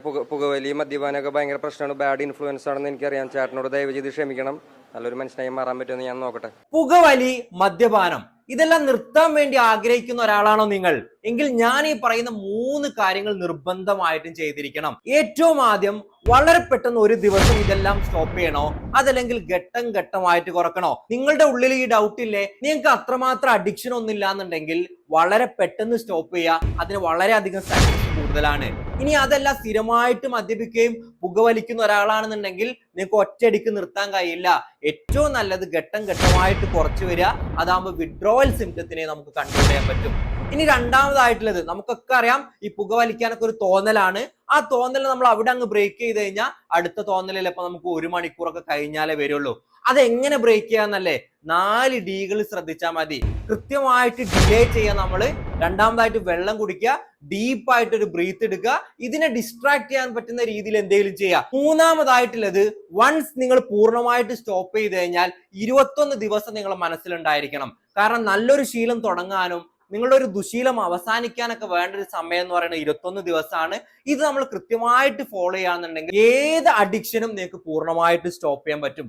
പുകവലി മദ്യപാനമൊക്കെ ഭയങ്കര പ്രശ്നമാണ്, ബാഡ് ഇൻഫ്ലുവൻസ് ആണെന്ന് എനിക്കറിയാം. ചേട്ടനോട് ദയവ് ചെയ്ത് ക്ഷമിക്കണം. നല്ലൊരു മനുഷ്യനായി മാറാൻ പറ്റുമെന്ന് ഞാൻ നോക്കട്ടെ. പുകവലി, മദ്യപാനം ഇതെല്ലാം നിർത്താൻ വേണ്ടി ആഗ്രഹിക്കുന്ന ഒരാളാണോ നിങ്ങൾ? എങ്കിൽ ഞാൻ ഈ പറയുന്ന 3 കാര്യങ്ങൾ നിർബന്ധമായിട്ടും ചെയ്തിരിക്കണം. ഏറ്റവും ആദ്യം, വളരെ പെട്ടെന്ന് ഒരു ദിവസം ഇതെല്ലാം സ്റ്റോപ്പ് ചെയ്യണോ, അതല്ലെങ്കിൽ ഘട്ടം ഘട്ടമായിട്ട് കുറക്കണോ? നിങ്ങളുടെ ഉള്ളിൽ ഈ ഡൗട്ട് ഇല്ലേ? നിങ്ങൾക്ക് അത്രമാത്രം അഡിക്ഷൻ ഒന്നും ഇല്ലാന്നുണ്ടെങ്കിൽ വളരെ പെട്ടെന്ന് സ്റ്റോപ്പ് ചെയ്യുക. അതിന് വളരെയധികം സക്സസ് കൂടുതലാണ്. ഇനി അതല്ല, സ്ഥിരമായിട്ട് മദ്യപിക്കുകയും പുകവലിക്കുന്ന ഒരാളാണെന്നുണ്ടെങ്കിൽ നിങ്ങൾക്ക് ഒറ്റയടിക്ക് നിർത്താൻ കഴിയില്ല. ഏറ്റവും നല്ലത് ഘട്ടം ഘട്ടമായിട്ട് കുറച്ചു വരിക. അതാകുമ്പോൾ വിഡ്രോവൽ സിംറ്റത്തിനെ നമുക്ക് കൺട്രോൾ ചെയ്യാൻ പറ്റും. ഇനി രണ്ടാമതായിട്ടുള്ളത്, നമുക്കൊക്കെ അറിയാം ഈ പുകവലിക്കാനൊക്കെ ഒരു തോന്നലാണ്. ആ തോന്നൽ നമ്മൾ അവിടെ അങ്ങ് ബ്രേക്ക് ചെയ്ത് കഴിഞ്ഞാൽ അടുത്ത തോന്നലിൽ ഇപ്പൊ നമുക്ക് 1 മണിക്കൂറൊക്കെ കഴിഞ്ഞാലേ വരുള്ളൂ. അതെങ്ങനെ ബ്രേക്ക് ചെയ്യാന്നല്ലേ? 4 ഡികൾ ശ്രദ്ധിച്ചാൽ മതി. കൃത്യമായിട്ട് ഡിലേ ചെയ്യാൻ നമ്മള്. രണ്ടാമതായിട്ട് വെള്ളം കുടിക്കുക, ഡീപ്പായിട്ട് ഒരു ബ്രീത്ത് എടുക്കുക, ഇതിനെ ഡിസ്ട്രാക്ട് ചെയ്യാൻ പറ്റുന്ന രീതിയിൽ എന്തെങ്കിലും ചെയ്യുക. മൂന്നാമതായിട്ടുള്ളത്, വൺസ് നിങ്ങൾ പൂർണ്ണമായിട്ട് സ്റ്റോപ്പ് ചെയ്ത് കഴിഞ്ഞാൽ 21 ദിവസം നിങ്ങളുടെ മനസ്സിലുണ്ടായിരിക്കണം. കാരണം നല്ലൊരു ശീലം തുടങ്ങാനും നിങ്ങളുടെ ഒരു ദുശീലം അവസാനിക്കാനൊക്കെ വേണ്ട ഒരു സമയം എന്ന് പറയുന്നത് 21 ദിവസമാണ്. ഇത് നമ്മൾ കൃത്യമായിട്ട് ഫോളോ ചെയ്യാന്നുണ്ടെങ്കിൽ ഏത് അഡിക്ഷനും നിങ്ങൾക്ക് പൂർണ്ണമായിട്ട് സ്റ്റോപ്പ് ചെയ്യാൻ പറ്റും.